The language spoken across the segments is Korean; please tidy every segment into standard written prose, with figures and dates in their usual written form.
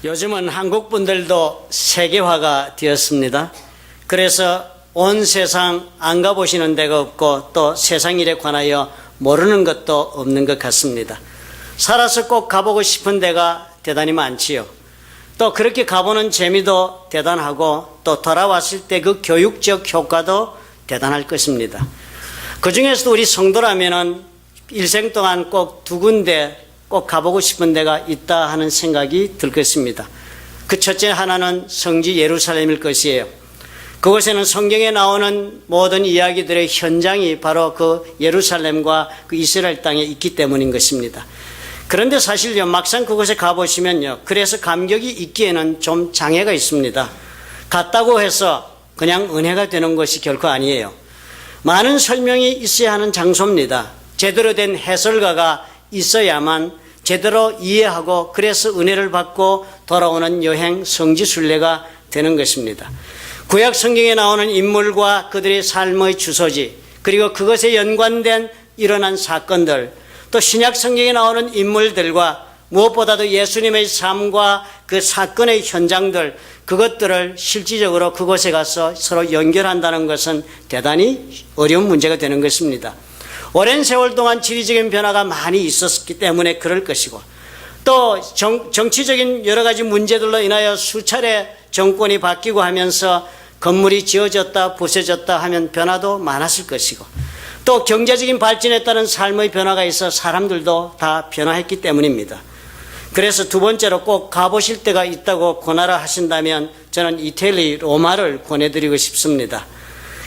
요즘은 한국 분들도 세계화가 되었습니다. 그래서 온 세상 안 가보시는 데가 없고 또 세상 일에 관하여 모르는 것도 없는 것 같습니다. 살아서 꼭 가보고 싶은 데가 대단히 많지요. 또 그렇게 가보는 재미도 대단하고 또 돌아왔을 때 그 교육적 효과도 대단할 것입니다. 그 중에서도 우리 성도라면은 일생 동안 꼭 두 군데 꼭 가보고 싶은 데가 있다 하는 생각이 들 것입니다. 그 첫째 하나는 성지 예루살렘일 것이에요. 그곳에는 성경에 나오는 모든 이야기들의 현장이 바로 그 예루살렘과 그 이스라엘 땅에 있기 때문인 것입니다. 그런데 사실요, 막상 그곳에 가보시면요, 그래서 감격이 있기에는 좀 장애가 있습니다. 갔다고 해서 그냥 은혜가 되는 것이 결코 아니에요. 많은 설명이 있어야 하는 장소입니다. 제대로 된 해설가가 있어야만 제대로 이해하고 그래서 은혜를 받고 돌아오는 여행 성지순례가 되는 것입니다. 구약 성경에 나오는 인물과 그들의 삶의 주소지, 그리고 그것에 연관된 일어난 사건들, 또 신약 성경에 나오는 인물들과 무엇보다도 예수님의 삶과 그 사건의 현장들, 그것들을 실질적으로 그곳에 가서 서로 연결한다는 것은 대단히 어려운 문제가 되는 것입니다. 오랜 세월 동안 지리적인 변화가 많이 있었기 때문에 그럴 것이고, 또 정치적인 여러 가지 문제들로 인하여 수차례 정권이 바뀌고 하면서 건물이 지어졌다 부서졌다 하면 변화도 많았을 것이고, 또 경제적인 발전에 따른 삶의 변화가 있어 사람들도 다 변화했기 때문입니다. 그래서 두 번째로 꼭 가보실 때가 있다고 권하라 하신다면 저는 이태리 로마를 권해드리고 싶습니다.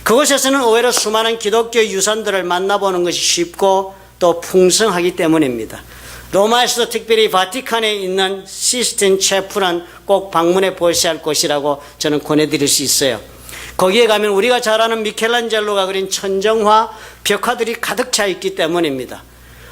그곳에서는 의외로 수많은 기독교 유산들을 만나보는 것이 쉽고 또 풍성하기 때문입니다. 로마에서도 특별히 바티칸에 있는 시스틴 채플은 꼭 방문해 보셔야 할 곳이라고 저는 권해드릴 수 있어요. 거기에 가면 우리가 잘 아는 미켈란젤로가 그린 천정화 벽화들이 가득 차 있기 때문입니다.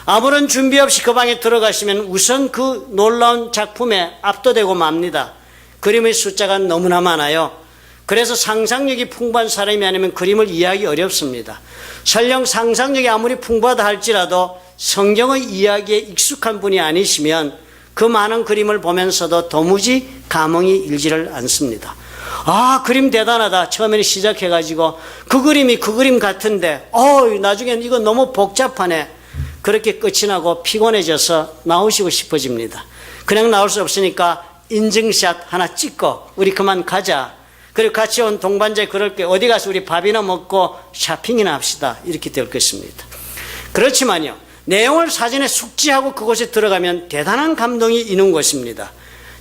아무런 준비 없이 그 방에 들어가시면 우선 그 놀라운 작품에 압도되고 맙니다. 그림의 숫자가 너무나 많아요. 그래서 상상력이 풍부한 사람이 아니면 그림을 이해하기 어렵습니다. 설령 상상력이 아무리 풍부하다 할지라도 성경의 이야기에 익숙한 분이 아니시면 그 많은 그림을 보면서도 도무지 감흥이 일지를 않습니다. 아, 그림 대단하다. 처음에는 시작해가지고 그 그림이 그 그림 같은데 나중엔 이거 너무 복잡하네. 그렇게 끝이 나고 피곤해져서 나오시고 싶어집니다. 그냥 나올 수 없으니까 인증샷 하나 찍고 우리 그만 가자. 그리고 같이 온 동반자에 그럴 게 어디 가서 우리 밥이나 먹고 쇼핑이나 합시다. 이렇게 될 것입니다. 그렇지만요, 내용을 사전에 숙지하고 그곳에 들어가면 대단한 감동이 있는 것입니다.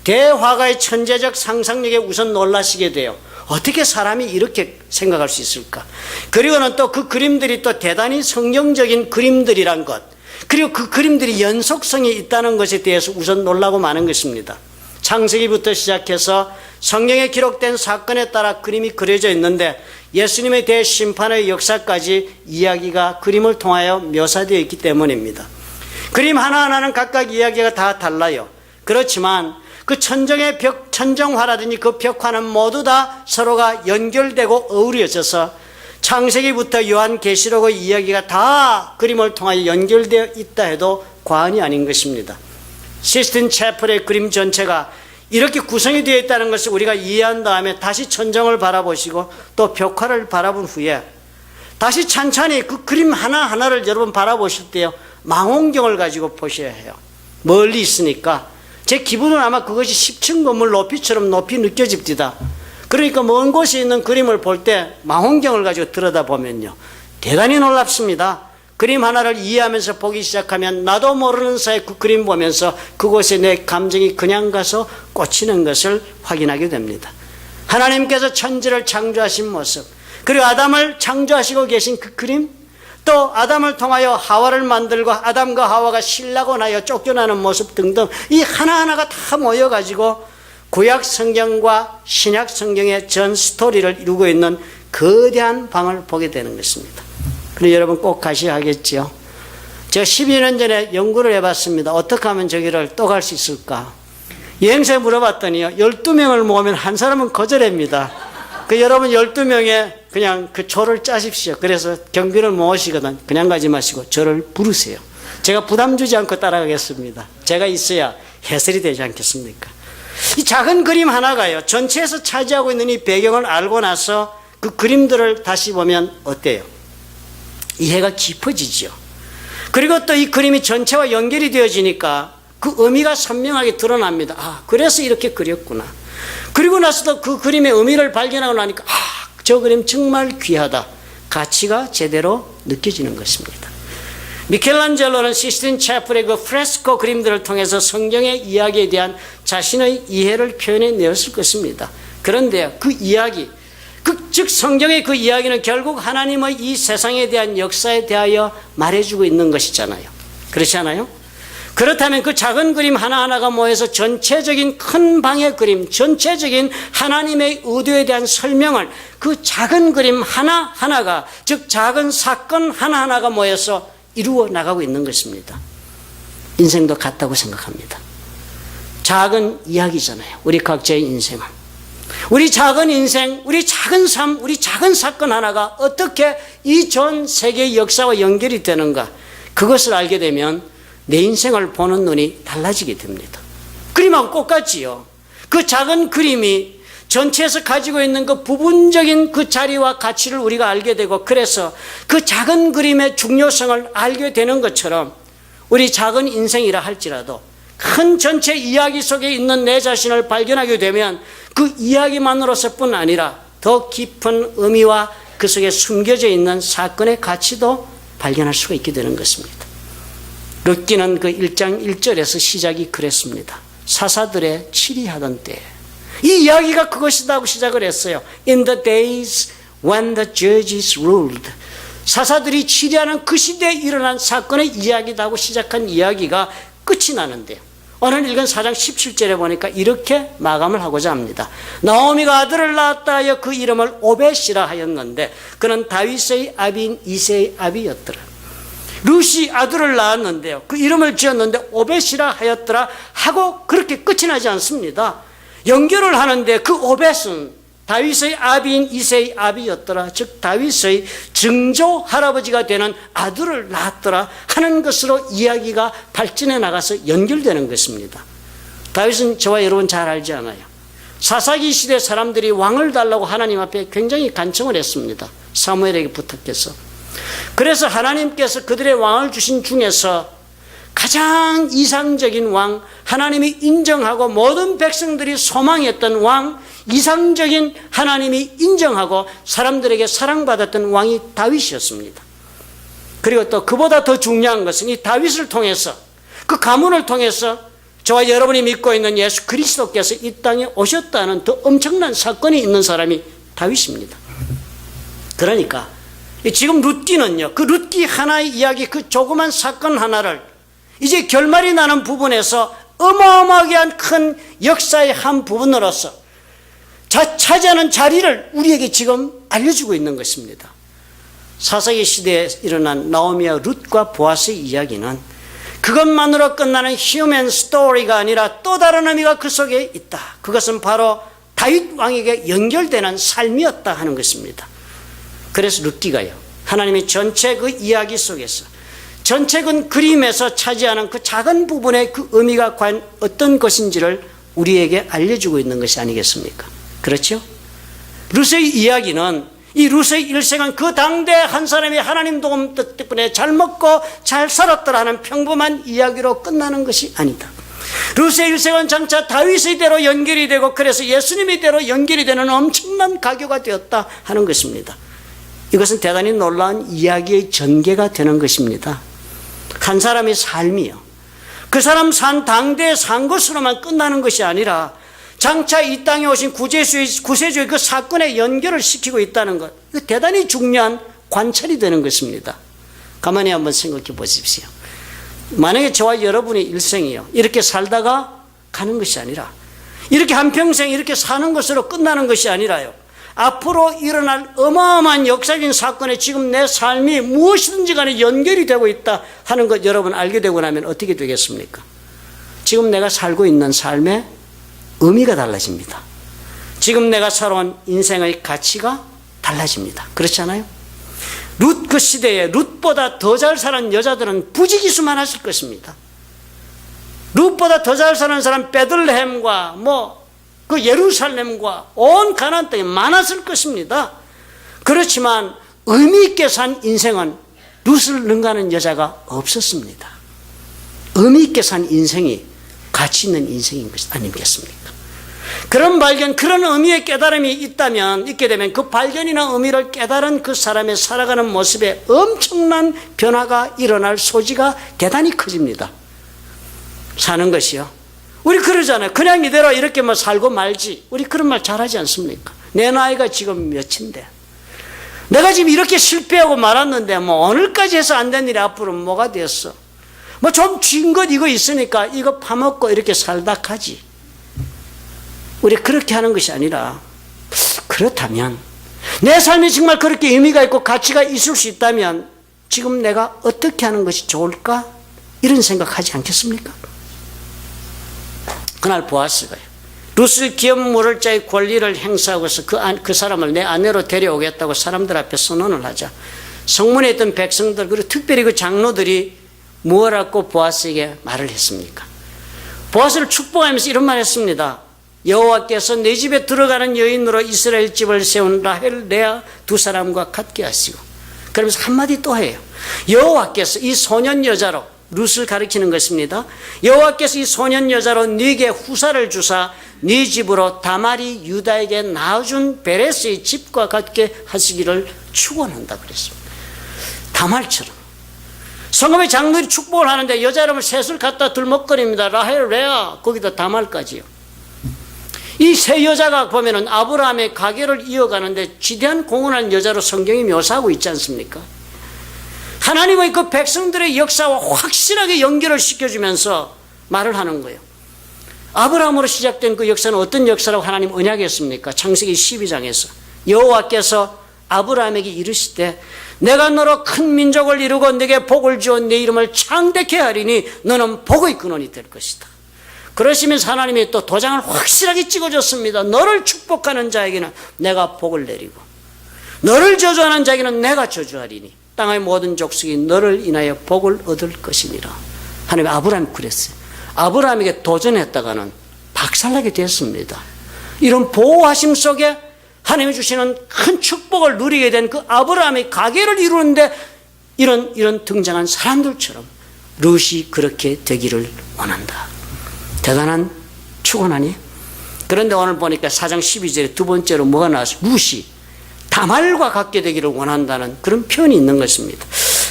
대화가의 천재적 상상력에 우선 놀라시게 돼요. 어떻게 사람이 이렇게 생각할 수 있을까? 그리고는 또 그 그림들이 또 대단히 성경적인 그림들이란 것, 그리고 그 그림들이 연속성이 있다는 것에 대해서 우선 놀라고 마는 것입니다. 창세기부터 시작해서 성경에 기록된 사건에 따라 그림이 그려져 있는데 예수님의 대심판의 역사까지 이야기가 그림을 통하여 묘사되어 있기 때문입니다. 그림 하나하나는 각각 이야기가 다 달라요. 그렇지만 그 천정의 천정화라든지 그 벽화는 모두 다 서로가 연결되고 어우러져서 창세기부터 요한계시록의 이야기가 다 그림을 통하여 연결되어 있다 해도 과언이 아닌 것입니다. 시스틴 채플의 그림 전체가 이렇게 구성이 되어 있다는 것을 우리가 이해한 다음에 다시 천정을 바라보시고 또 벽화를 바라본 후에 다시 찬찬히 그 그림 하나하나를 여러분 바라보실 때요, 망원경을 가지고 보셔야 해요. 멀리 있으니까. 제 기분은 아마 그것이 10층 건물 높이처럼 높이 느껴집니다. 그러니까 먼 곳에 있는 그림을 볼 때 망원경을 가지고 들여다보면요, 대단히 놀랍습니다. 그림 하나를 이해하면서 보기 시작하면 나도 모르는 사이에 그 그림 보면서 그곳에 내 감정이 그냥 가서 꽂히는 것을 확인하게 됩니다. 하나님께서 천지를 창조하신 모습, 그리고 아담을 창조하시고 계신 그 그림, 또 아담을 통하여 하와를 만들고 아담과 하와가 신라고 나여 쫓겨나는 모습 등등 이 하나하나가 다 모여가지고 구약 성경과 신약 성경의 전 스토리를 이루고 있는 거대한 방을 보게 되는 것입니다. 그리고 여러분 꼭 가셔야 하겠죠. 제가 12년 전에 연구를 해봤습니다. 어떻게 하면 저기를 또 갈 수 있을까? 여행사에 물어봤더니요, 12명을 모으면 한 사람은 거절합니다. 그 여러분 12명에 그냥 그 조를 짜십시오. 그래서 경비를 모으시거든. 그냥 가지 마시고 저를 부르세요. 제가 부담 주지 않고 따라가겠습니다. 제가 있어야 해설이 되지 않겠습니까? 이 작은 그림 하나가요, 전체에서 차지하고 있는 이 배경을 알고 나서 그 그림들을 다시 보면 어때요? 이해가 깊어지죠. 그리고 또 이 그림이 전체와 연결이 되어지니까 그 의미가 선명하게 드러납니다. 아, 그래서 이렇게 그렸구나. 그리고 나서도 그 그림의 의미를 발견하고 나니까 저 그림 정말 귀하다. 가치가 제대로 느껴지는 것입니다. 미켈란젤로는 시스틴 채플의 그 프레스코 그림들을 통해서 성경의 이야기에 대한 자신의 이해를 표현해 내었을 것입니다. 그런데 그 이야기, 즉 성경의 그 이야기는 결국 하나님의 이 세상에 대한 역사에 대하여 말해주고 있는 것이잖아요. 그렇지 않아요? 그렇다면 그 작은 그림 하나하나가 모여서 전체적인 큰 방의 그림, 전체적인 하나님의 의도에 대한 설명을 그 작은 그림 하나하나가, 즉 작은 사건 하나하나가 모여서 이루어 나가고 있는 것입니다. 인생도 같다고 생각합니다. 작은 이야기잖아요. 우리 각자의 인생은. 우리 작은 인생, 우리 작은 삶, 우리 작은 사건 하나가 어떻게 이 전 세계의 역사와 연결이 되는가, 그것을 알게 되면 내 인생을 보는 눈이 달라지게 됩니다. 그림하고 똑같지요. 그 작은 그림이 전체에서 가지고 있는 그 부분적인 그 자리와 가치를 우리가 알게 되고, 그래서 그 작은 그림의 중요성을 알게 되는 것처럼 우리 작은 인생이라 할지라도 큰 전체 이야기 속에 있는 내 자신을 발견하게 되면 그 이야기만으로서뿐 아니라 더 깊은 의미와 그 속에 숨겨져 있는 사건의 가치도 발견할 수가 있게 되는 것입니다. 룻기는 그 1장 1절에서 시작이 그랬습니다. 사사들의 치리하던 때. 이 이야기가 그것이다고 시작을 했어요. In the days when the judges ruled. 사사들이 치리하는 그 시대에 일어난 사건의 이야기다고 시작한 이야기가 끝이 나는데요. 오늘 읽은 4장 17절에 보니까 이렇게 마감을 하고자 합니다. 나오미가 아들을 낳았다 하여 그 이름을 오벳이라 하였는데 그는 다윗의 아비인 이새의 아비였더라. 룻이 아들을 낳았는데요, 그 이름을 지었는데 오벳이라 하였더라 하고 그렇게 끝이 나지 않습니다. 연결을 하는데 그 오벳은 다윗의 아비인 이새의 아비였더라, 즉 다윗의 증조 할아버지가 되는 아들을 낳았더라 하는 것으로 이야기가 발전해 나가서 연결되는 것입니다. 다윗은 저와 여러분 잘 알지 않아요? 사사기 시대 사람들이 왕을 달라고 하나님 앞에 굉장히 간청을 했습니다. 사무엘에게 부탁해서. 그래서 하나님께서 그들의 왕을 주신 중에서 가장 이상적인 왕, 하나님이 인정하고 모든 백성들이 소망했던 왕, 이상적인 하나님이 인정하고 사람들에게 사랑받았던 왕이 다윗이었습니다. 그리고 또 그보다 더 중요한 것은 이 다윗을 통해서, 그 가문을 통해서 저와 여러분이 믿고 있는 예수 그리스도께서 이 땅에 오셨다는 더 엄청난 사건이 있는 사람이 다윗입니다. 그러니까 지금 룻기는요, 그 룻기 하나의 이야기, 그 조그만 사건 하나를 이제 결말이 나는 부분에서 어마어마하게 큰 역사의 한 부분으로서 차지하는 자리를 우리에게 지금 알려주고 있는 것입니다. 사사기 시대에 일어난 나오미와 룻과 보아스의 이야기는 그것만으로 끝나는 휴먼 스토리가 아니라 또 다른 의미가 그 속에 있다. 그것은 바로 다윗 왕에게 연결되는 삶이었다 하는 것입니다. 그래서 룻기가요, 하나님의 전체 그 이야기 속에서, 전체 그 그림에서 차지하는 그 작은 부분의 그 의미가 과연 어떤 것인지를 우리에게 알려주고 있는 것이 아니겠습니까? 그렇죠? 룻의 이야기는, 이 룻의 일생은 그 당대 한 사람이 하나님 도움 덕분에 잘 먹고 잘 살았더라 하는 평범한 이야기로 끝나는 것이 아니다. 룻의 일생은 장차 다윗의 대로 연결이 되고 그래서 예수님의 대로 연결이 되는 엄청난 가교가 되었다 하는 것입니다. 이것은 대단히 놀라운 이야기의 전개가 되는 것입니다. 한 사람의 삶이요, 그 사람 산 당대에 산 것으로만 끝나는 것이 아니라 장차 이 땅에 오신 구세주의 그 사건에 연결을 시키고 있다는 것, 이거 대단히 중요한 관찰이 되는 것입니다. 가만히 한번 생각해 보십시오. 만약에 저와 여러분의 일생이요, 이렇게 살다가 가는 것이 아니라, 이렇게 한평생 이렇게 사는 것으로 끝나는 것이 아니라요, 앞으로 일어날 어마어마한 역사적인 사건에 지금 내 삶이 무엇이든지 간에 연결이 되고 있다 하는 것 여러분 알게 되고 나면 어떻게 되겠습니까? 지금 내가 살고 있는 삶의 의미가 달라집니다. 지금 내가 살아온 인생의 가치가 달라집니다. 그렇지 않아요? 룻 그 시대에 룻보다 더 잘 살은 여자들은 부지기수만 하실 것입니다. 룻보다 더 잘 사는 사람 베들레헴과 그 예루살렘과 온 가나안 땅에 많았을 것입니다. 그렇지만 의미 있게 산 인생은 룻을 능가하는 여자가 없었습니다. 의미 있게 산 인생이 가치 있는 인생인 것 아니겠습니까? 그런 발견, 그런 의미의 깨달음이 있게 되면 그 발견이나 의미를 깨달은 그 사람의 살아가는 모습에 엄청난 변화가 일어날 소지가 대단히 커집니다. 사는 것이요. 우리 그러잖아요. 그냥 이대로 이렇게 살고 말지. 우리 그런 말 잘하지 않습니까? 내 나이가 지금 몇인데. 내가 지금 이렇게 실패하고 말았는데 오늘까지 해서 안 된 일이 앞으로 뭐가 됐어? 좀 쥔 것 이거 있으니까 이거 파먹고 이렇게 살다 가지. 우리 그렇게 하는 것이 아니라, 그렇다면 내 삶이 정말 그렇게 의미가 있고 가치가 있을 수 있다면 지금 내가 어떻게 하는 것이 좋을까? 이런 생각하지 않겠습니까? 그날 보아스가요, 룻을 기업 물을 자의 권리를 행사하고서 그 사람을 내 아내로 데려오겠다고 사람들 앞에 선언을 하자 성문에 있던 백성들, 그리고 특별히 그 장로들이 무엇라고 보아스에게 말을 했습니까? 보아스를 축복하면서 이런 말 했습니다. 여호와께서 내 집에 들어가는 여인으로 이스라엘 집을 세운 라헬, 레아 두 사람과 같게 하시고, 그러면서 한마디 또 해요. 여호와께서 이 소년 여자로, 룻을 가리키는 것입니다. 여호와께서 이 소년 여자로 네게 후사를 주사 네 집으로 다말이 유다에게 낳아준 베레스의 집과 같게 하시기를 축원한다 그랬습니다. 다말처럼. 성읍의 장로들이 축복을 하는데 여자 이름을 셋을 갖다 들먹거립니다. 라헬, 레아, 거기다 다말까지요. 이 세 여자가 보면은 아브라함의 가계를 이어가는데 지대한 공헌한 여자로 성경이 묘사하고 있지 않습니까? 하나님의 그 백성들의 역사와 확실하게 연결을 시켜주면서 말을 하는 거예요. 아브라함으로 시작된 그 역사는 어떤 역사라고 하나님 언약했습니까? 창세기 12장에서 여호와께서 아브라함에게 이르시되 내가 너로 큰 민족을 이루고 네게 복을 주어 네 이름을 창대케 하리니 너는 복의 근원이 될 것이다. 그러시면서 하나님이 또 도장을 확실하게 찍어줬습니다. 너를 축복하는 자에게는 내가 복을 내리고 너를 저주하는 자에게는 내가 저주하리니 땅의 모든 족속이 너를 인하여 복을 얻을 것이니라. 하나님이 아브라함이 그랬어요. 아브라함에게 도전했다가는 박살나게 됐습니다. 이런 보호하심 속에 하나님이 주시는 큰 축복을 누리게 된 그 아브라함의 가계를 이루는데 이런 등장한 사람들처럼 룻이 그렇게 되기를 원한다. 대단한 축원 아니에요? 그런데 오늘 보니까 4장 12절에 두 번째로 뭐가 나왔어요? 룻이 다말과 같게 되기를 원한다는 그런 표현이 있는 것입니다.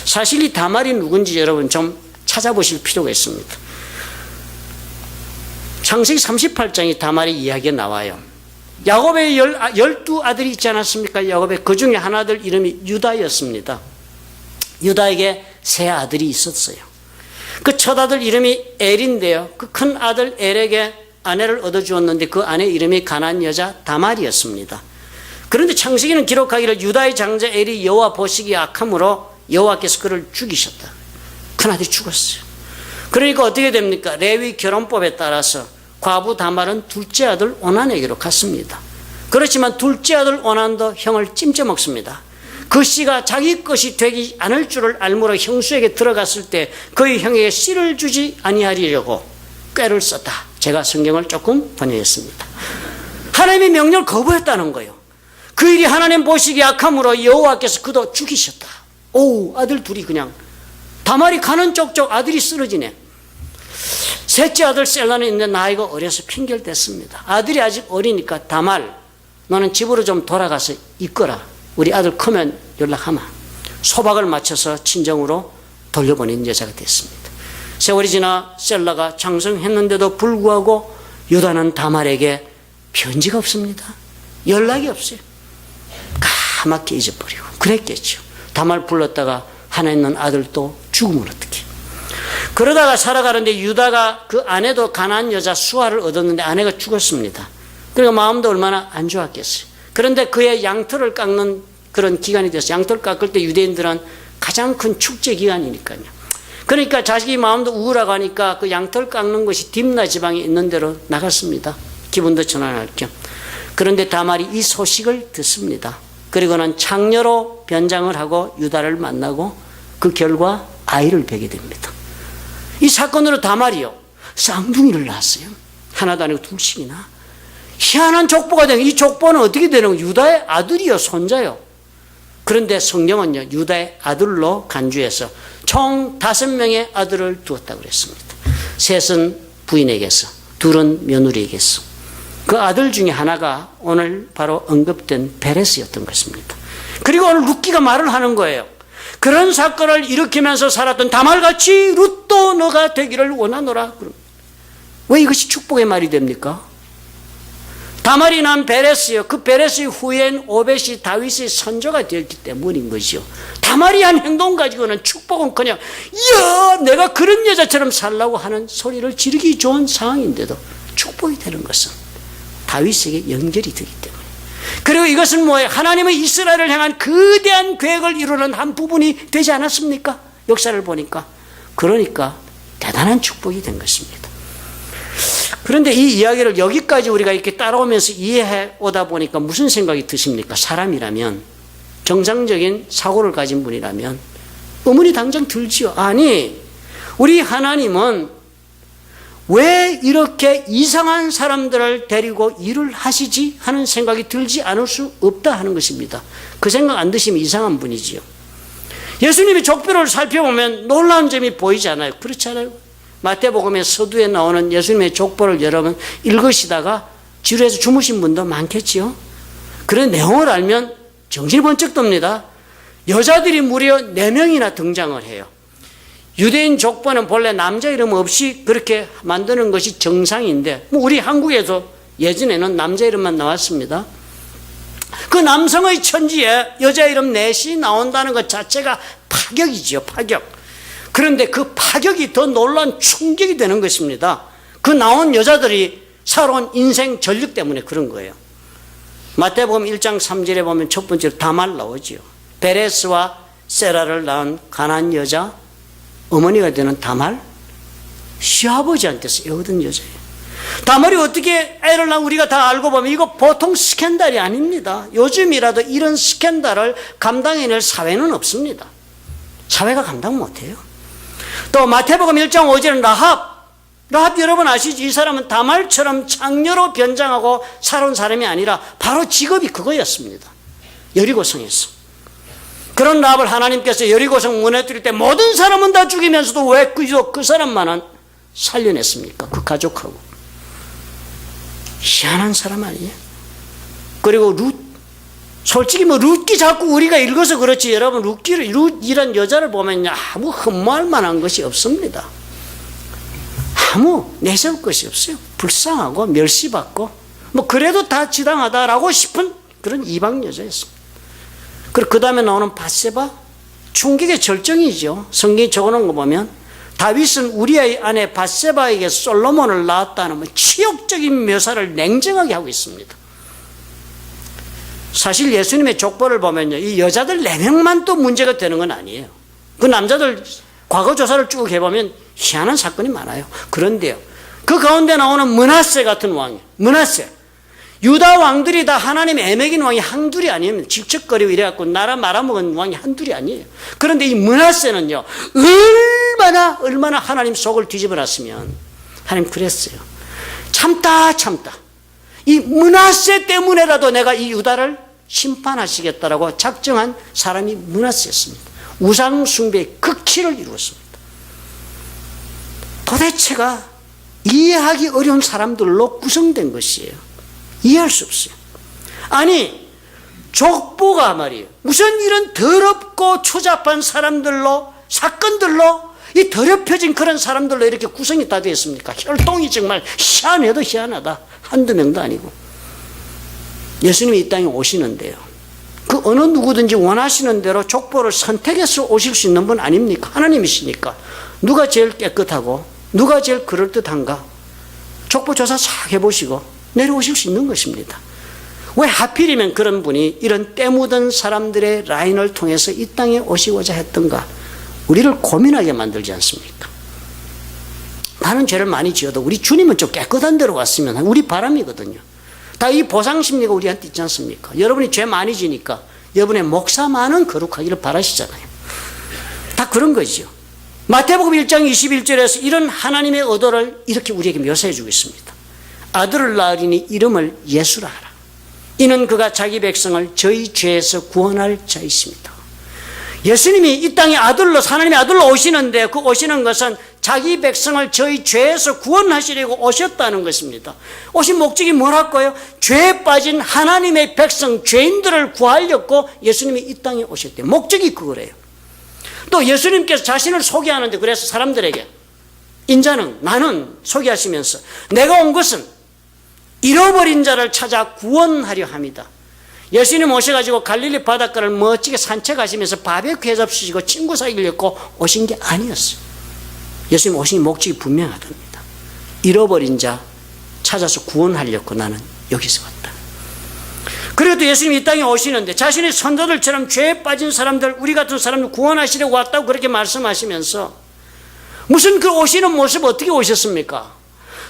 사실 이 다말이 누군지 여러분 좀 찾아보실 필요가 있습니다. 창세기 38장에 다말의 이야기가 나와요. 야곱의 12아들이 있지 않았습니까? 야곱의 그 중에 하나들 이름이 유다였습니다. 유다에게 세 아들이 있었어요. 그 첫 아들 이름이 엘인데요. 그 큰 아들 엘에게 아내를 얻어주었는데 그 아내 이름이 가나안 여자 다말이었습니다. 그런데 창세기는 기록하기를 유다의 장자 엘이 여호와 보시기에 악함으로 여호와께서 그를 죽이셨다. 큰아들이 죽었어요. 그러니까 어떻게 됩니까? 레위 결혼법에 따라서 과부 다말은 둘째 아들 오난에게로 갔습니다. 그렇지만 둘째 아들 오난도 형을 찜쪄 먹습니다. 그 씨가 자기 것이 되지 않을 줄을 알므로 형수에게 들어갔을 때 그의 형에게 씨를 주지 아니하리려고 꾀를 썼다. 제가 성경을 조금 번역했습니다. 하나님의 명령을 거부했다는 거예요. 그 일이 하나님 보시기에 악함으로 여호와께서 그도 죽이셨다. 오, 아들 둘이 그냥 다말이 가는 쪽쪽 아들이 쓰러지네. 셋째 아들 셀라는 있는데 나이가 어려서 핑결됐습니다. 아들이 아직 어리니까 다말 너는 집으로 좀 돌아가서 있거라. 우리 아들 크면 연락하마. 소박을 맞춰서 친정으로 돌려보낸 여자가 됐습니다. 세월이 지나 셀라가 장성했는데도 불구하고 유다는 다말에게 편지가 없습니다. 연락이 없어요. 까맣게 잊어버리고 그랬겠죠. 다말 불렀다가 하나 있는 아들도 죽으면 어떡해. 그러다가 살아가는데 유다가 그 아내도 가나안 여자 수아를 얻었는데 아내가 죽었습니다. 그러니까 마음도 얼마나 안 좋았겠어요. 그런데 그의 양털을 깎는 그런 기간이 됐어요. 양털 깎을 때 유대인들은 가장 큰 축제 기간이니까요. 그러니까 자식이 마음도 우울하고 하니까 그 양털 깎는 것이 딥나 지방에 있는 데로 나갔습니다. 기분도 전환할 겸. 그런데 다말이 이 소식을 듣습니다. 그리고는 창녀로 변장을 하고 유다를 만나고 그 결과 아이를 베게 됩니다. 이 사건으로 다말이요. 쌍둥이를 낳았어요. 하나도 아니고 둘씩이나. 희한한 족보가 되는, 이 족보는 어떻게 되는 거예요? 유다의 아들이요, 손자요. 그런데 성경은요, 유다의 아들로 간주해서 총 5명의 아들을 두었다고 그랬습니다. 셋은 부인에게서, 둘은 며느리에게서. 그 아들 중에 하나가 오늘 바로 언급된 베레스였던 것입니다. 그리고 오늘 룻기가 말을 하는 거예요. 그런 사건을 일으키면서 살았던 다말같이 룻도 너가 되기를 원하노라. 왜 이것이 축복의 말이 됩니까? 다말이 난 베레스요. 그 베레스 후엔 오벳이 다윗의 선조가 되었기 때문인 것이요. 다말이 한 행동 가지고는 축복은 그냥 이야 내가 그런 여자처럼 살라고 하는 소리를 지르기 좋은 상황인데도 축복이 되는 것은 다윗에게 연결이 되기 때문에. 그리고 이것은 뭐예요? 하나님의 이스라엘을 향한 거대한 계획을 이루는 한 부분이 되지 않았습니까? 역사를 보니까. 그러니까 대단한 축복이 된 것입니다. 그런데 이 이야기를 여기까지 우리가 이렇게 따라오면서 이해해 오다 보니까 무슨 생각이 드십니까? 사람이라면, 정상적인 사고를 가진 분이라면 의문이 당장 들지요. 아니, 우리 하나님은 왜 이렇게 이상한 사람들을 데리고 일을 하시지 하는 생각이 들지 않을 수 없다 하는 것입니다. 그 생각 안 드시면 이상한 분이지요. 예수님이 족보를 살펴보면 놀라운 점이 보이지 않아요? 그렇지 않아요? 마태복음의 서두에 나오는 예수님의 족보를 여러분 읽으시다가 지루해서 주무신 분도 많겠지요. 그런 내용을 알면 정신이 번쩍 듭니다. 여자들이 무려 4명이나 등장을 해요. 유대인 족보는 본래 남자 이름 없이 그렇게 만드는 것이 정상인데 우리 한국에서 예전에는 남자 이름만 나왔습니다. 그 남성의 천지에 여자 이름 넷이 나온다는 것 자체가 파격이지요. 파격. 그런데 그 파격이 더 놀라운 충격이 되는 것입니다. 그 나온 여자들이 살아온 인생 전력 때문에 그런 거예요. 마태복음 1장 3절에 보면 첫 번째로 다말 나오지요. 베레스와 세라를 낳은 가나안 여자, 어머니가 되는 다말, 시아버지한테서 얻은 여자예요. 다말이 어떻게 애를 낳아 우리가 다 알고 보면 이거 보통 스캔들이 아닙니다. 요즘이라도 이런 스캔들을 감당해낼 사회는 없습니다. 사회가 감당 못해요. 또 마태복음 1장 5절은 라합 여러분 아시죠? 이 사람은 다말처럼 창녀로 변장하고 살아온 사람이 아니라 바로 직업이 그거였습니다. 여리고성에서. 그런 라합을 하나님께서 여리고성 무너뜨릴 때 모든 사람은 다 죽이면서도 왜 그 사람만은 살려냈습니까? 그 가족하고. 희한한 사람 아니에요? 그리고 룻. 솔직히 룻기 자꾸 우리가 읽어서 그렇지 여러분 룻이란 여자를 보면 아무 흠모할 만한 것이 없습니다. 아무 내세울 것이 없어요. 불쌍하고 멸시받고 그래도 다 지당하다라고 싶은 그런 이방 여자였습니다. 그리고 그 다음에 나오는 밧세바, 충격의 절정이죠. 성경이 적어놓은 거 보면 다윗은 우리의 아내 밧세바에게 솔로몬을 낳았다는 치욕적인 묘사를 냉정하게 하고 있습니다. 사실 예수님의 족보를 보면요, 이 여자들 4명만 또 문제가 되는 건 아니에요. 그 남자들 과거 조사를 쭉 해보면 희한한 사건이 많아요. 그런데요, 그 가운데 나오는 므낫세 같은 왕이에요. 므낫세. 유다 왕들이 다 하나님의 애먹인 왕이 한둘이 아니에요. 질척거리고 이래갖고 나라 말아먹은 왕이 한둘이 아니에요. 그런데 이 므낫세는요, 얼마나 하나님 속을 뒤집어놨으면 하나님 그랬어요. 참다. 이 므낫세 때문에라도 내가 이 유다를 심판하시겠다라고 작정한 사람이 므낫세였습니다. 우상 숭배의 극치를 이루었습니다. 도대체가 이해하기 어려운 사람들로 구성된 것이에요. 이해할 수 없어요. 아니, 족보가 말이에요. 무슨 이런 더럽고 초잡한 사람들로, 사건들로, 이 더럽혀진 그런 사람들로 이렇게 구성이 다 되어 있습니까? 혈통이 정말 희한해도 희한하다. 한두 명도 아니고. 예수님이 이 땅에 오시는데요, 그 어느 누구든지 원하시는 대로 족보를 선택해서 오실 수 있는 분 아닙니까? 하나님이시니까. 누가 제일 깨끗하고 누가 제일 그럴듯한가? 족보 조사 싹 해보시고 내려오실 수 있는 것입니다. 왜 하필이면 그런 분이 이런 때 묻은 사람들의 라인을 통해서 이 땅에 오시고자 했던가? 우리를 고민하게 만들지 않습니까? 나는 죄를 많이 지어도 우리 주님은 좀 깨끗한 데로 왔으면 우리 바람이거든요. 다 이 보상심리가 우리한테 있지 않습니까? 여러분이 죄 많이 지니까 여러분의 목사만은 거룩하기를 바라시잖아요. 다 그런 거죠. 마태복음 1장 21절에서 이런 하나님의 의도를 이렇게 우리에게 묘사해 주고 있습니다. 아들을 낳으리니 이름을 예수라 하라. 이는 그가 자기 백성을 저희 죄에서 구원할 자이십니다. 예수님이 이 땅에 아들로, 하나님의 아들로 오시는데 그 오시는 것은 자기 백성을 저희 죄에서 구원하시려고 오셨다는 것입니다. 오신 목적이 뭐랄까요? 죄에 빠진 하나님의 백성, 죄인들을 구하려고 예수님이 이 땅에 오셨대요. 목적이 그거래요. 또 예수님께서 자신을 소개하는데 그래서 사람들에게 인자는, 나는 소개하시면서 내가 온 것은 잃어버린 자를 찾아 구원하려 합니다. 예수님 오셔가지고 갈릴리 바닷가를 멋지게 산책하시면서 바베큐 해잡수시고 친구 사귀려고 오신 게 아니었어요. 예수님 오신 목적이 분명하답니다. 잃어버린 자 찾아서 구원하려고 나는 여기서 왔다. 그리고 또 예수님이 이 땅에 오시는데 자신의 선도들처럼 죄에 빠진 사람들, 우리 같은 사람을 구원하시려고 왔다고 그렇게 말씀하시면서 무슨 그 오시는 모습 어떻게 오셨습니까?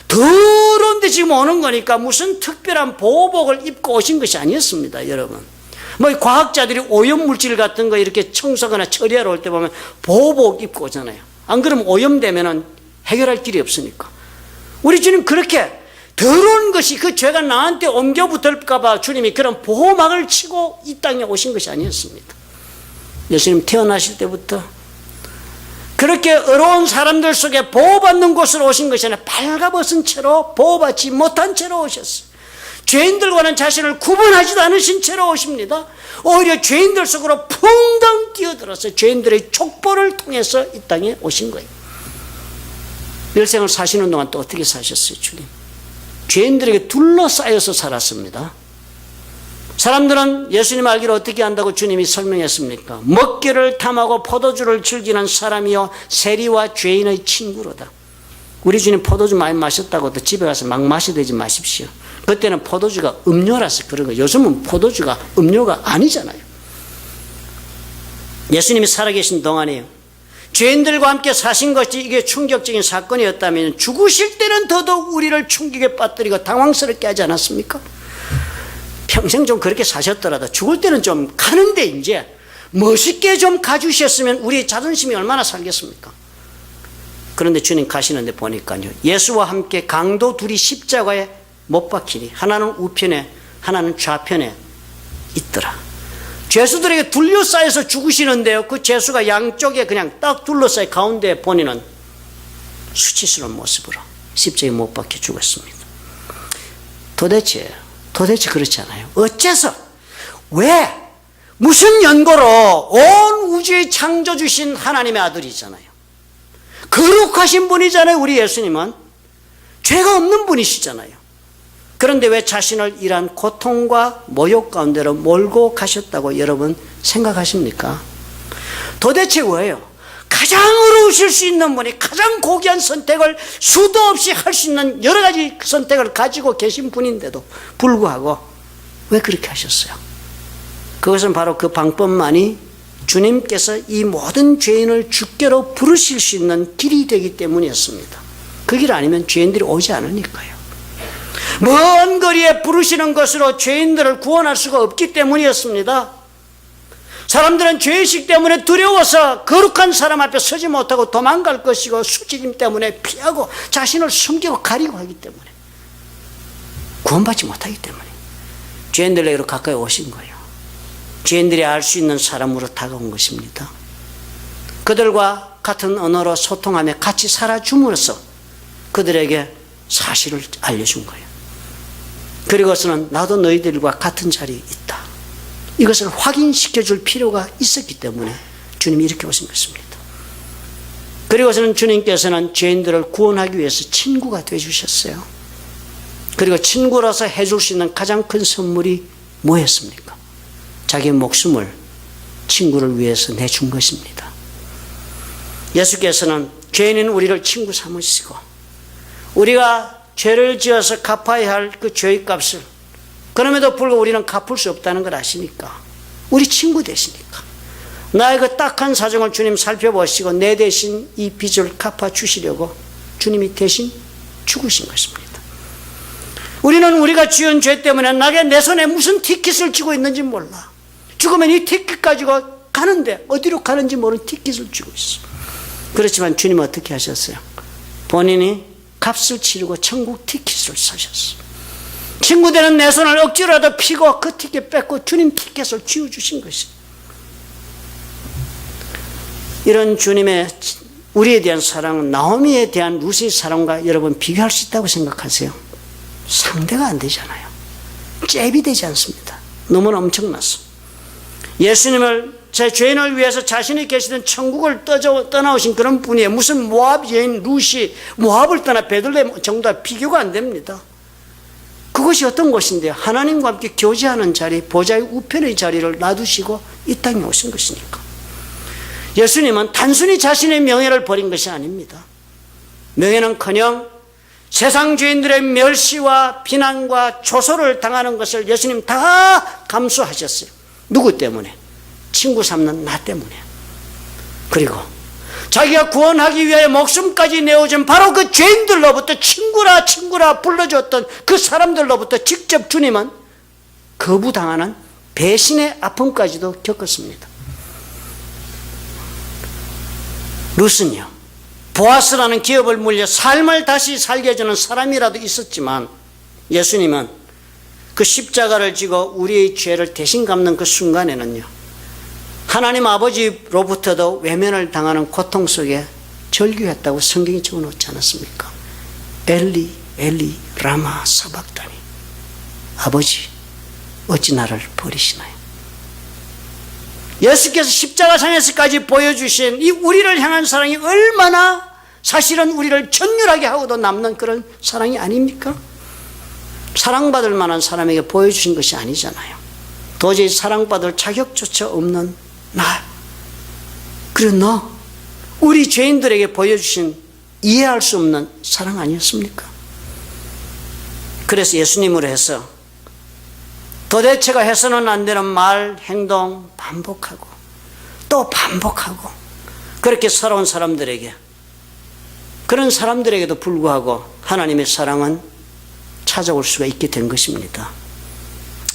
더러운데 지금 오는 거니까 무슨 특별한 보호복을 입고 오신 것이 아니었습니다, 여러분. 뭐 과학자들이 오염물질 같은 거 이렇게 청소하거나 처리하러 올 때 보면 보호복 입고 오잖아요. 안 그러면 오염되면은 해결할 길이 없으니까. 우리 주님 그렇게 더러운 것이 그 죄가 나한테 옮겨 붙을까봐 주님이 그런 보호막을 치고 이 땅에 오신 것이 아니었습니다. 예수님 태어나실 때부터 그렇게 어려운 사람들 속에 보호받는 곳으로 오신 것이 아니라 발가벗은 채로 보호받지 못한 채로 오셨어요. 죄인들과는 자신을 구분하지도 않으신 채로 오십니다. 오히려 죄인들 속으로 퐁당 뛰어들어서 죄인들의 족보를 통해서 이 땅에 오신 거예요. 일생을 사시는 동안 또 어떻게 사셨어요, 주님? 죄인들에게 둘러싸여서 살았습니다. 사람들은 예수님 알기를 어떻게 한다고 주님이 설명했습니까? 먹기를 탐하고 포도주를 즐기는 사람이요 세리와 죄인의 친구로다. 우리 주님 포도주 많이 마셨다고 또 집에 가서 막 마시되지 마십시오. 그때는 포도주가 음료라서 그런 거예요. 요즘은 포도주가 음료가 아니잖아요. 예수님이 살아계신 동안에요, 죄인들과 함께 사신 것이 이게 충격적인 사건이었다면 죽으실 때는 더더욱 우리를 충격에 빠뜨리고 당황스럽게 하지 않았습니까? 평생 좀 그렇게 사셨더라도 죽을 때는 좀 가는데 이제 멋있게 좀 가주셨으면 우리의 자존심이 얼마나 살겠습니까? 그런데 주님 가시는데 보니까요, 예수와 함께 강도 둘이 십자가에 못 박히니 하나는 우편에 하나는 좌편에 있더라. 죄수들에게 둘러싸여서 죽으시는데요, 그 죄수가 양쪽에 그냥 딱 둘러싸여 가운데 본인은 수치스러운 모습으로 십자가에 못 박혀 죽었습니다. 도대체 그렇지 않아요. 어째서, 왜, 무슨 연고로 온 우주의 창조주신 하나님의 아들이잖아요. 거룩하신 분이잖아요. 우리 예수님은 죄가 없는 분이시잖아요. 그런데 왜 자신을 이러한 고통과 모욕 가운데로 몰고 가셨다고 여러분 생각하십니까? 도대체 왜요? 가장 어려우실 수 있는 분이 가장 고귀한 선택을 수도 없이 할 수 있는 여러 가지 선택을 가지고 계신 분인데도 불구하고 왜 그렇게 하셨어요? 그것은 바로 그 방법만이 주님께서 이 모든 죄인을 주께로 부르실 수 있는 길이 되기 때문이었습니다. 그 길 아니면 죄인들이 오지 않으니까요. 먼 거리에 부르시는 것으로 죄인들을 구원할 수가 없기 때문이었습니다. 사람들은 죄의식 때문에 두려워서 거룩한 사람 앞에 서지 못하고 도망갈 것이고 수치심 때문에 피하고 자신을 숨기고 가리고 하기 때문에 구원받지 못하기 때문에 죄인들에게로 가까이 오신 거예요. 죄인들이 알 수 있는 사람으로 다가온 것입니다. 그들과 같은 언어로 소통하며 같이 살아줌으로써 그들에게 사실을 알려준 거예요. 그리고서는 나도 너희들과 같은 자리에 있다, 이것을 확인시켜 줄 필요가 있었기 때문에 주님이 이렇게 오신 것입니다. 그리고서는 주님께서는 죄인들을 구원하기 위해서 친구가 되어주셨어요. 그리고 친구로서 해줄 수 있는 가장 큰 선물이 뭐였습니까? 자기의 목숨을 친구를 위해서 내준 것입니다. 예수께서는 죄인인 우리를 친구 삼으시고 우리가 죄를 지어서 갚아야 할 그 죄의 값을, 그럼에도 불구하고 우리는 갚을 수 없다는 걸 아시니까 우리 친구 되시니까 나의 그 딱한 사정을 주님 살펴보시고 내 대신 이 빚을 갚아주시려고 주님이 대신 죽으신 것입니다. 우리는 우리가 지은 죄 때문에 나게 내 손에 무슨 티켓을 쥐고 있는지 몰라. 죽으면 이 티켓 가지고 가는데 어디로 가는지 모르는 티켓을 쥐고 있어. 그렇지만 주님은 어떻게 하셨어요? 본인이 값을 치르고 천국 티켓을 사셨어요. 친구 되는 내 손을 억지로라도 피고 그 티켓 뺏고 주님 티켓을 쥐어주신 것이에요. 이런 주님의 우리에 대한 사랑은 나오미에 대한 루시의 사랑과 여러분 비교할 수 있다고 생각하세요? 상대가 안 되잖아요. 잽이 되지 않습니다. 너무나 엄청났어. 예수님을 제 죄인을 위해서 자신이 계시던 천국을 떠나오신 그런 분이에요. 무슨 모압 여인 루시, 모압을 떠나 베들레헴 정도와 비교가 안 됩니다. 그것이 어떤 것인데요? 하나님과 함께 교제하는 자리, 보좌의 우편의 자리를 놔두시고 이 땅에 오신 것이니까. 예수님은 단순히 자신의 명예를 버린 것이 아닙니다. 명예는커녕 세상 죄인들의 멸시와 비난과 조소를 당하는 것을 예수님 다 감수하셨어요. 누구 때문에? 친구 삼는 나 때문에. 그리고 자기가 구원하기 위해 목숨까지 내어준 바로 그 죄인들로부터 친구라 불러줬던 그 사람들로부터 직접 주님은 거부당하는 배신의 아픔까지도 겪었습니다. 룻은요, 보아스라는 기업을 물려 삶을 다시 살게 해주는 사람이라도 있었지만 예수님은 그 십자가를 지고 우리의 죄를 대신 갚는 그 순간에는요, 하나님 아버지로부터도 외면을 당하는 고통 속에 절규했다고 성경이 적어놓지 않았습니까? 엘리 엘리 라마 사박다니, 아버지 어찌 나를 버리시나요? 예수께서 십자가상에서까지 보여주신 이 우리를 향한 사랑이 얼마나 사실은 우리를 전율하게 하고도 남는 그런 사랑이 아닙니까? 사랑받을 만한 사람에게 보여주신 것이 아니잖아요. 도저히 사랑받을 자격조차 없는 나, 그리고 너, 우리 죄인들에게 보여주신 이해할 수 없는 사랑 아니었습니까? 그래서 예수님으로 해서 도대체가 해서는 안 되는 말, 행동 반복하고 또 반복하고 그렇게 살아온 사람들에게, 그런 사람들에게도 불구하고 하나님의 사랑은 찾아올 수가 있게 된 것입니다.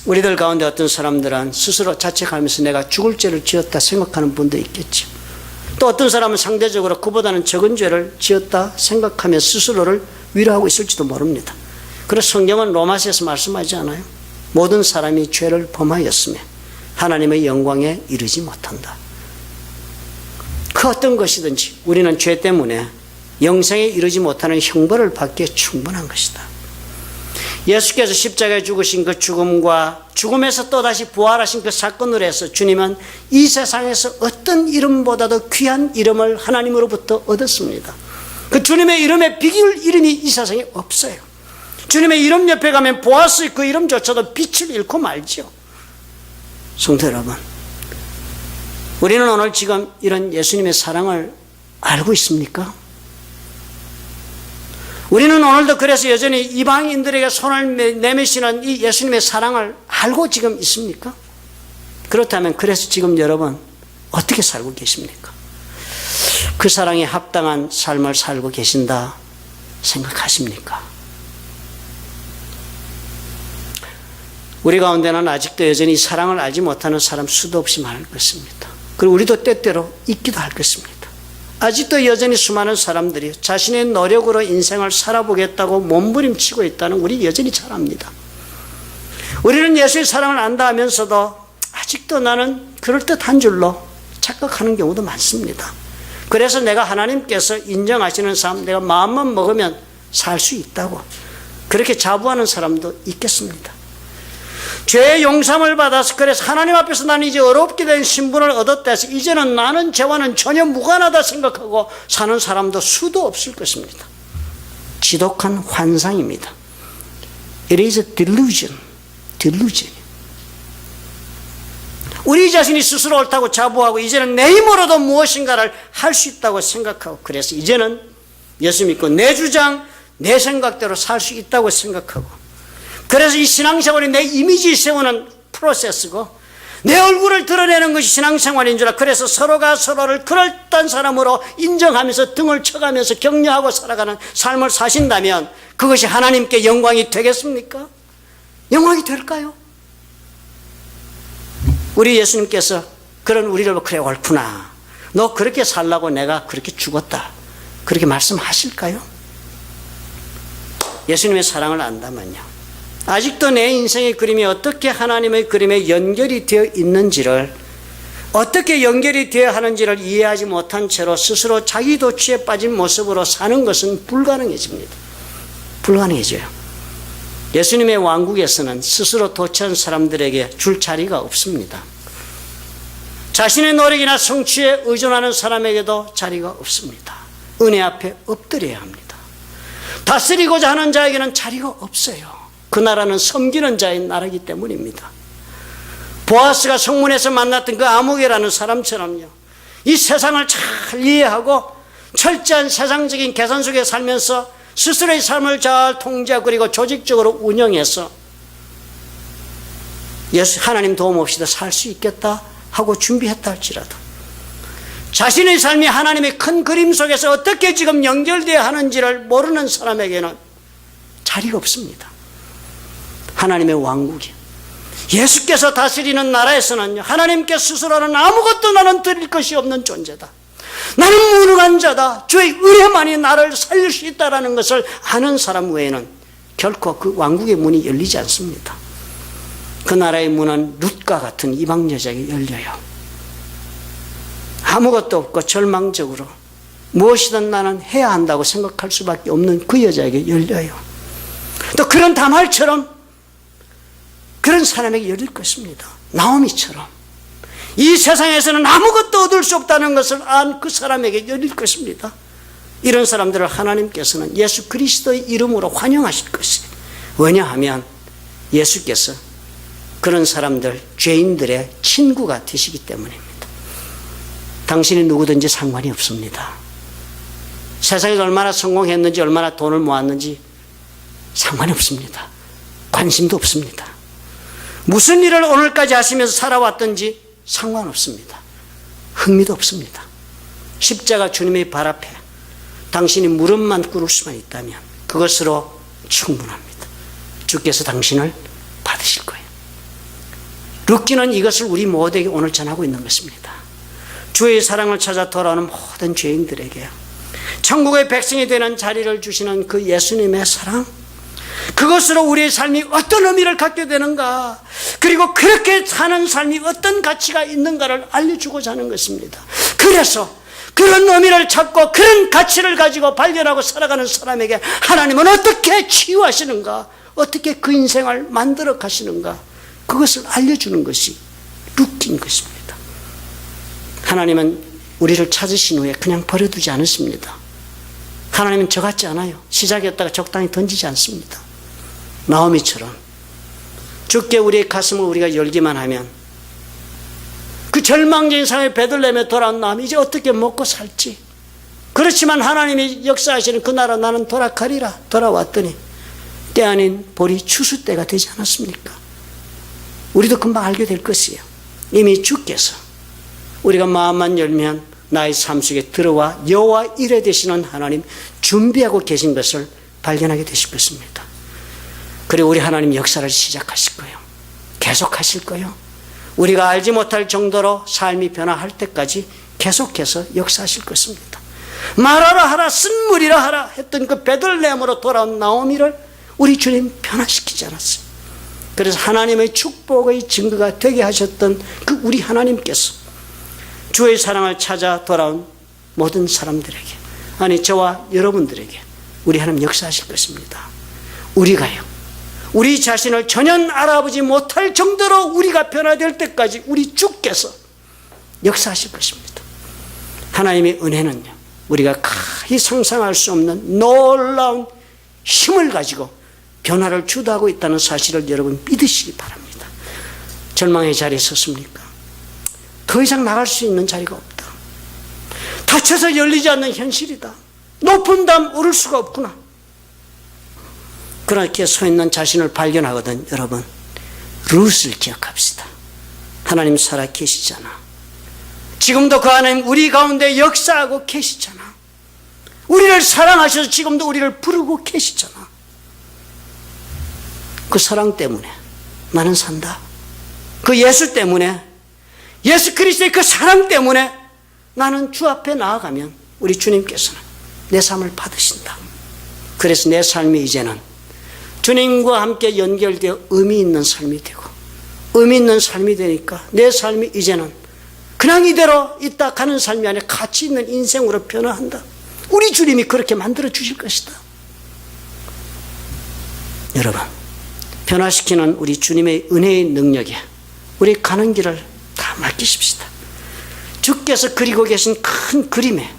우리들 가운데 어떤 사람들은 스스로 자책하면서 내가 죽을 죄를 지었다 생각하는 분도 있겠죠. 또 어떤 사람은 상대적으로 그보다는 적은 죄를 지었다 생각하며 스스로를 위로하고 있을지도 모릅니다. 그래서 성경은 로마서에서 말씀하지 않아요? 모든 사람이 죄를 범하였으며 하나님의 영광에 이르지 못한다. 그 어떤 것이든지 우리는 죄 때문에 영생에 이르지 못하는 형벌을 받기에 충분한 것이다. 예수께서 십자가에 죽으신 그 죽음과 죽음에서 또다시 부활하신 그 사건으로 해서 주님은 이 세상에서 어떤 이름보다도 귀한 이름을 하나님으로부터 얻었습니다. 그 주님의 이름에 비길 이름이 이 세상에 없어요. 주님의 이름 옆에 가면 보아스 그 이름조차도 빛을 잃고 말죠. 성도 여러분, 우리는 오늘 지금 이런 예수님의 사랑을 알고 있습니까? 우리는 오늘도 그래서 여전히 이방인들에게 손을 내미시는 이 예수님의 사랑을 알고 지금 있습니까? 그렇다면 그래서 지금 여러분 어떻게 살고 계십니까? 그 사랑에 합당한 삶을 살고 계신다 생각하십니까? 우리 가운데는 아직도 여전히 사랑을 알지 못하는 사람 수도 없이 많을 것입니다. 그리고 우리도 때때로 있기도 할 것입니다. 아직도 여전히 수많은 사람들이 자신의 노력으로 인생을 살아보겠다고 몸부림치고 있다는 우리 여전히 잘 압니다. 우리는 예수의 사랑을 안다 하면서도 아직도 나는 그럴듯한 줄로 착각하는 경우도 많습니다. 그래서 내가 하나님께서 인정하시는 삶, 내가 마음만 먹으면 살 수 있다고 그렇게 자부하는 사람도 있겠습니다. 죄의 용서를 받아서 그래서 하나님 앞에서 나는 이제 어렵게 된 신분을 얻었다 해서 이제는 나는 죄와는 전혀 무관하다 생각하고 사는 사람도 수도 없을 것입니다. 지독한 환상입니다. It is a delusion. 우리 자신이 스스로 옳다고 자부하고 이제는 내 힘으로도 무엇인가를 할 수 있다고 생각하고 그래서 이제는 예수 믿고 내 주장, 내 생각대로 살 수 있다고 생각하고 그래서 이 신앙생활이 내 이미지 세우는 프로세스고 내 얼굴을 드러내는 것이 신앙생활인 줄 알아. 그래서 서로가 서로를 그럴듯한 사람으로 인정하면서 등을 쳐가면서 격려하고 살아가는 삶을 사신다면 그것이 하나님께 영광이 되겠습니까? 영광이 될까요? 우리 예수님께서 그런 우리를 그래 옳구나. 너 그렇게 살라고 내가 그렇게 죽었다. 그렇게 말씀하실까요? 예수님의 사랑을 안다면요. 아직도 내 인생의 그림이 어떻게 하나님의 그림에 연결이 되어 있는지를, 어떻게 연결이 되어야 하는지를 이해하지 못한 채로 스스로 자기 도취에 빠진 모습으로 사는 것은 불가능해집니다. 불가능해져요. 예수님의 왕국에서는 스스로 도취한 사람들에게 줄 자리가 없습니다. 자신의 노력이나 성취에 의존하는 사람에게도 자리가 없습니다. 은혜 앞에 엎드려야 합니다. 다스리고자 하는 자에게는 자리가 없어요. 그 나라는 섬기는 자의 나라이기 때문입니다. 보아스가 성문에서 만났던 그 아무개라는 사람처럼요, 이 세상을 잘 이해하고 철저한 세상적인 계산 속에 살면서 스스로의 삶을 잘 통제하고 그리고 조직적으로 운영해서 하나님 도움 없이도 살 수 있겠다 하고 준비했다 할지라도 자신의 삶이 하나님의 큰 그림 속에서 어떻게 지금 연결되어야 하는지를 모르는 사람에게는 자리가 없습니다. 하나님의 왕국이, 예수께서 다스리는 나라에서는 하나님께 스스로는 아무것도 나는 드릴 것이 없는 존재다. 나는 무능한 자다. 주의 은혜만이 나를 살릴 수 있다는 것을 아는 사람 외에는 결코 그 왕국의 문이 열리지 않습니다. 그 나라의 문은 룻과 같은 이방 여자에게 열려요. 아무것도 없고 절망적으로 무엇이든 나는 해야 한다고 생각할 수밖에 없는 그 여자에게 열려요. 또 그런 다말처럼 그런 사람에게 열릴 것입니다. 나오미처럼 이 세상에서는 아무것도 얻을 수 없다는 것을 안 그 사람에게 열릴 것입니다. 이런 사람들을 하나님께서는 예수 그리스도의 이름으로 환영하실 것이에요. 왜냐하면 예수께서 그런 사람들, 죄인들의 친구가 되시기 때문입니다. 당신이 누구든지 상관이 없습니다. 세상에서 얼마나 성공했는지, 얼마나 돈을 모았는지 상관이 없습니다. 관심도 없습니다. 무슨 일을 오늘까지 하시면서 살아왔든지 상관없습니다. 흥미도 없습니다. 십자가 주님의 발 앞에 당신이 무릎만 꿇을 수만 있다면 그것으로 충분합니다. 주께서 당신을 받으실 거예요. 룻기는 이것을 우리 모두에게 오늘 전하고 있는 것입니다. 주의 사랑을 찾아 돌아오는 모든 죄인들에게 천국의 백성이 되는 자리를 주시는 그 예수님의 사랑, 그것으로 우리의 삶이 어떤 의미를 갖게 되는가, 그리고 그렇게 사는 삶이 어떤 가치가 있는가를 알려주고자 하는 것입니다. 그래서 그런 의미를 찾고 그런 가치를 가지고 발견하고 살아가는 사람에게 하나님은 어떻게 치유하시는가, 어떻게 그 인생을 만들어 가시는가, 그것을 알려주는 것이 룻기인 것입니다. 하나님은 우리를 찾으신 후에 그냥 버려두지 않으십니다. 하나님은 저 같지 않아요. 시작했다가 적당히 던지지 않습니다. 나오미처럼 주께 우리의 가슴을 우리가 열기만 하면 그 절망적인 상황에 베들레헴에 돌아온 나오미 이제 어떻게 먹고 살지. 그렇지만 하나님이 역사하시는 그 나라 나는 돌아가리라. 돌아왔더니 때 아닌 보리 추수 때가 되지 않았습니까? 우리도 금방 알게 될 것이에요. 이미 주께서 우리가 마음만 열면 나의 삶 속에 들어와 여호와 이레 되시는 하나님 준비하고 계신 것을 발견하게 되실 것입니다. 그리고 우리 하나님 역사를 시작하실 거예요. 계속하실 거예요. 우리가 알지 못할 정도로 삶이 변화할 때까지 계속해서 역사하실 것입니다. 말하라 하라 쓴물이라 하라 했던 그 베들레헴으로 돌아온 나오미를 우리 주님 변화시키지 않았어요. 그래서 하나님의 축복의 증거가 되게 하셨던 그 우리 하나님께서 주의 사랑을 찾아 돌아온 모든 사람들에게, 아니 저와 여러분들에게 우리 하나님 역사하실 것입니다. 우리가요, 우리 자신을 전혀 알아보지 못할 정도로 우리가 변화될 때까지 우리 주께서 역사하실 것입니다. 하나님의 은혜는요, 우리가 가히 상상할 수 없는 놀라운 힘을 가지고 변화를 주도하고 있다는 사실을 여러분 믿으시기 바랍니다. 절망의 자리에 섰습니까? 더 이상 나갈 수 있는 자리가 없다. 닫혀서 열리지 않는 현실이다. 높은 담 오를 수가 없구나. 그렇게 서 있는 자신을 발견하거든 여러분, 룻을 기억합시다. 하나님 살아 계시잖아. 지금도 그 하나님 우리 가운데 역사하고 계시잖아. 우리를 사랑하셔서 지금도 우리를 부르고 계시잖아. 그 사랑 때문에 나는 산다. 그 예수 때문에, 예수 그리스도의 그 사랑 때문에 나는 주 앞에 나아가면 우리 주님께서는 내 삶을 받으신다. 그래서 내 삶이 이제는 주님과 함께 연결되어 의미 있는 삶이 되고, 의미 있는 삶이 되니까 내 삶이 이제는 그냥 이대로 있다 가는 삶이 아니라 가치 있는 인생으로 변화한다. 우리 주님이 그렇게 만들어 주실 것이다. 여러분, 변화시키는 우리 주님의 은혜의 능력에 우리 가는 길을 다 맡기십시다. 주께서 그리고 계신 큰 그림에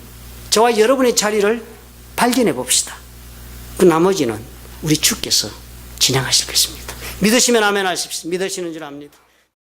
저와 여러분의 자리를 발견해 봅시다. 그 나머지는 우리 주께서 진행하실 것입니다. 믿으시면 아멘 하십시오. 믿으시는 줄 압니다.